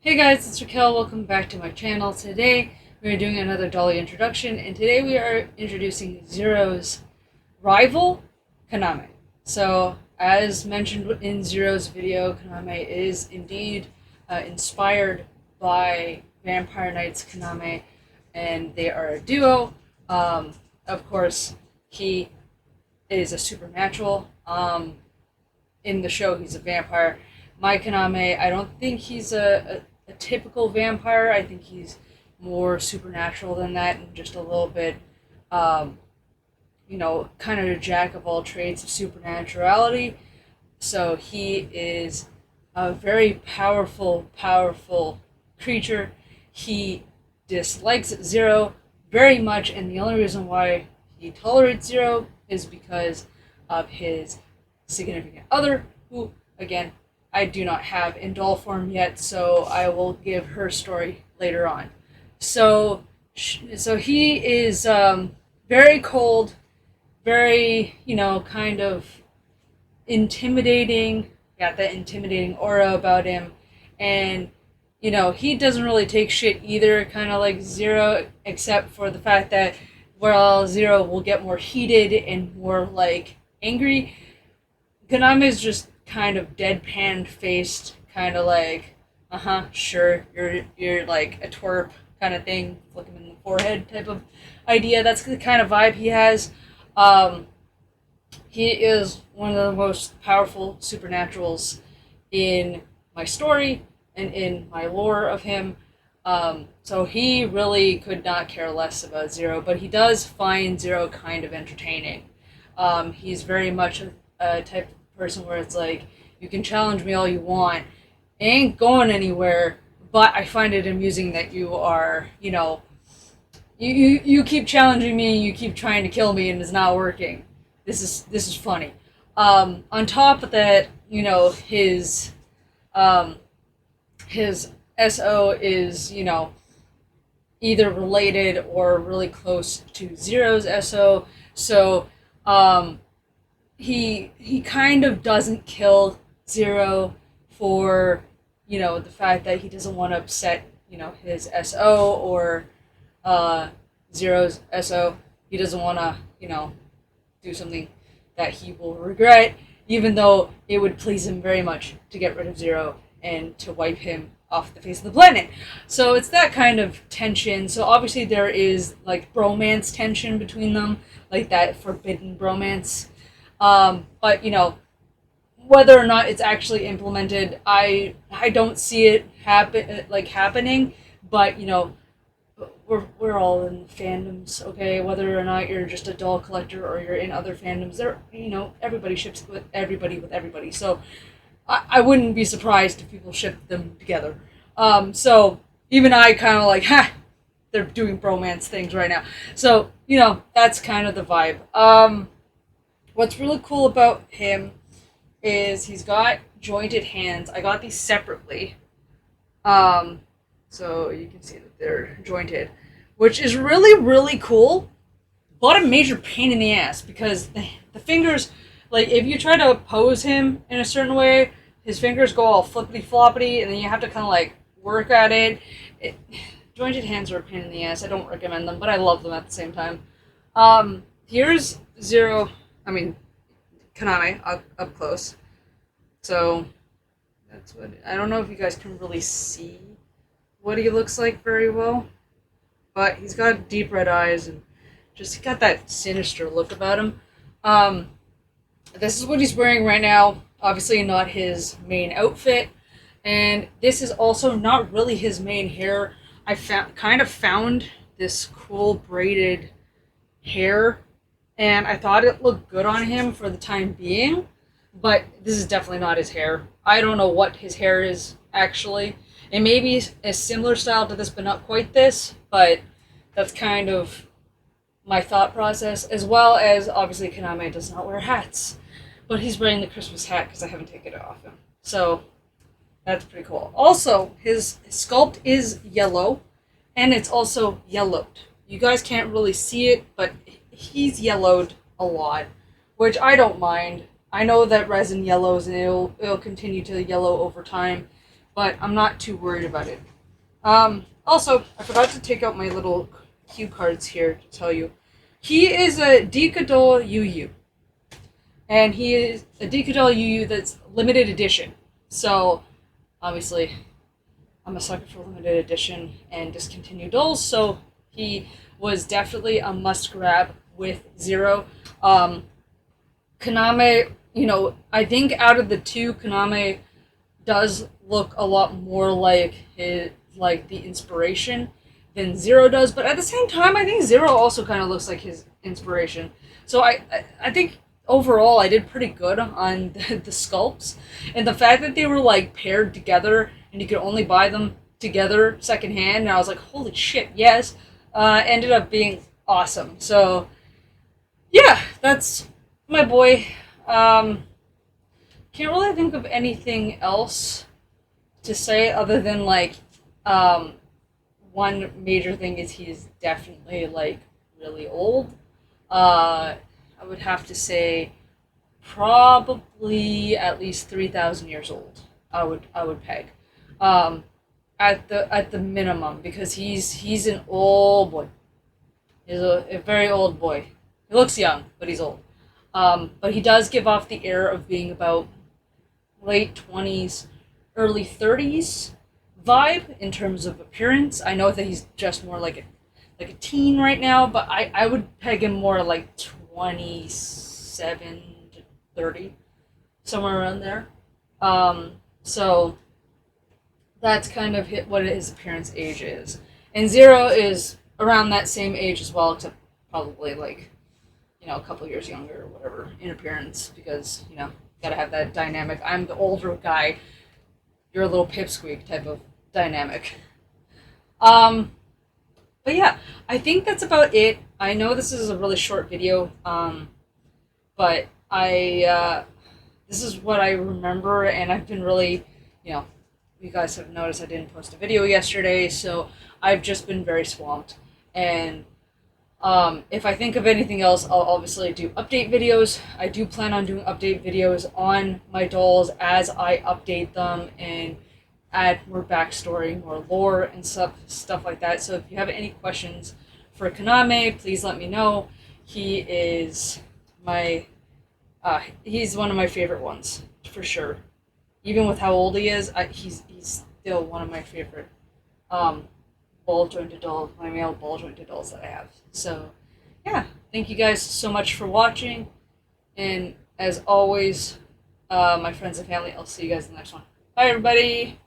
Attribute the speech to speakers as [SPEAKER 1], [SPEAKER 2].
[SPEAKER 1] Hey guys, it's Raquel. Welcome back to my channel. Today we are doing another Dolly introduction, and today we are introducing Zero's rival, Kaname. So, as mentioned in Zero's video, Kaname is indeed inspired by Vampire Knight's Kaname, and they are a duo. Of course, he is a supernatural. In the show, he's a vampire. My Kaname, I don't think he's a typical vampire. I think he's more supernatural than that, and just a little bit, kind of a jack of all trades of supernaturality. So he is a very powerful creature. He dislikes Zero very much, and the only reason why he tolerates Zero is because of his significant other, who, again, I do not have in doll form yet, so I will give her story later on. So he is very cold, very, kind of intimidating, got that intimidating aura about him, and, he doesn't really take shit either, kind of like Zero, except for the fact that, while Zero will get more heated and more, angry, Kaname is just kind of deadpan faced, kind of like, sure, you're like a twerp kind of thing, look him in the forehead type of idea. That's the kind of vibe he has. He is one of the most powerful supernaturals in my story and in my lore of him. So he really could not care less about Zero, but he does find Zero kind of entertaining. He's very much a type of person where it's like, you can challenge me all you want, it ain't going anywhere, but I find it amusing that you are, you keep challenging me, you keep trying to kill me, and it's not working. This is funny. On top of that, his SO is, either related or really close to Zero's SO. So he kind of doesn't kill Zero for, the fact that he doesn't want to upset, his SO or Zero's SO. He doesn't want to, do something that he will regret, even though it would please him very much to get rid of Zero and to wipe him off the face of the planet. So it's that kind of tension. So obviously there is like bromance tension between them, like that forbidden bromance. But whether or not it's actually implemented, I don't see it happening. But we're all in fandoms, okay? Whether or not you're just a doll collector or you're in other fandoms, everybody ships with everybody. So I wouldn't be surprised if people ship them together. So even I kind of like, they're doing bromance things right now. So that's kind of the vibe. What's really cool about him is he's got jointed hands. I got these separately. So you can see that they're jointed, which is really cool, but a major pain in the ass because the fingers, like if you try to pose him in a certain way, his fingers go all flippity floppity, and then you have to kind of like work at it. Jointed hands are a pain in the ass. I don't recommend them, but I love them at the same time. Here's Kaname up close. So that's what I don't know if you guys can really see what he looks like very well, but he's got deep red eyes and just got that sinister look about him. This is what he's wearing right now. Obviously not his main outfit, and this is also not really his main hair. I found this cool braided hair, and I thought it looked good on him for the time being, but this is definitely not his hair. I don't know what his hair is actually. It may be a similar style to this, but not quite this, but that's kind of my thought process, as well as obviously Kaname does not wear hats, but he's wearing the Christmas hat because I haven't taken it off him. So that's pretty cool. Also, his sculpt is yellow, and it's also yellowed. You guys can't really see it, but he's yellowed a lot, which I don't mind. I know that resin yellows and it'll continue to yellow over time, but I'm not too worried about it. Also, I forgot to take out my little cue cards here to tell you. He is a Decadol UU. And he is a Decadol UU that's limited edition. So, obviously, I'm a sucker for limited edition and discontinued dolls, so he was definitely a must grab with Zero. Kaname, I think out of the two, Kaname does look a lot more like the inspiration than Zero does, but at the same time, I think Zero also kind of looks like his inspiration. So I think overall I did pretty good on the sculpts, and the fact that they were like paired together and you could only buy them together secondhand, and I was like, holy shit, yes, ended up being awesome. So yeah, that's my boy. Can't really think of anything else to say other than one major thing is he's definitely like really old. I would have to say probably at least 3,000 years old. I would peg, at the minimum, because he's an old boy. He's a very old boy. He looks young, but he's old. But he does give off the air of being about late 20s, early 30s vibe in terms of appearance. I know that he's just more like a teen right now, but I would peg him more like 27 to 30, somewhere around there. So that's kind of what his appearance age is. And Zero is around that same age as well, except probably a couple years younger or whatever in appearance, because, gotta have that dynamic. I'm the older guy, you're a little pipsqueak type of dynamic. But yeah, I think that's about it. I know this is a really short video, but this is what I remember, and I've been really, you guys have noticed I didn't post a video yesterday, so I've just been very swamped. And if I think of anything else, I'll obviously do update videos. I do plan on doing update videos on my dolls as I update them and add more backstory, more lore, and stuff like that. So if you have any questions for Kaname, please let me know. He is he's one of my favorite ones, for sure. Even with how old he is, he's still one of my favorite ball-jointed dolls, my male ball-jointed dolls that I have. So, yeah, thank you guys so much for watching, and as always, my friends and family, I'll see you guys in the next one. Bye, everybody!